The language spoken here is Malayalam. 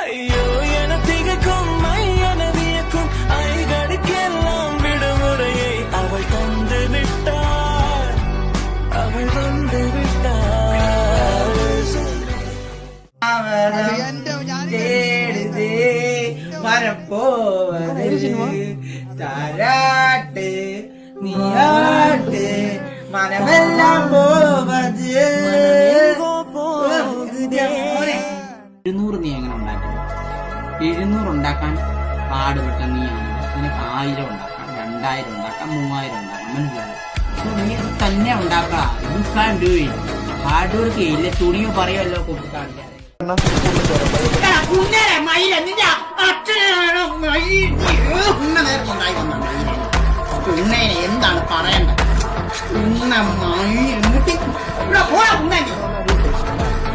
ஐயோ என திகைக்கும் மையனவியக்கும் ஐகளுக்கெல்லாம் விடுமுறையை அவள் தந்து விட்டாள், அவள் வந்து விட்டாள். தேடுதே வரப்போவது താരാട്ട് നീയാട്ട് മനമെല്ലാം പോവത് 700 നീ എങ്ങനെ ഉണ്ടാക്കുന്നത്? 700 ഉണ്ടാക്കാൻ പാടുപെട്ട നീയാണ്. നിനക്ക് 1000 ഉണ്ടാക്കാം, 2000 ഉണ്ടാക്കാം, 3000 ഉണ്ടാക്കാം. മനസ്സിലായി? നീ തന്നെ ഉണ്ടാക്കാം. ഹാർഡ് വർക്ക് ചെയ്യില്ല. തുണിയോ പറയുമല്ലോ കുട്ടിക്കാണിക്കാൻ. എന്താണ് പറയണ്ടത്?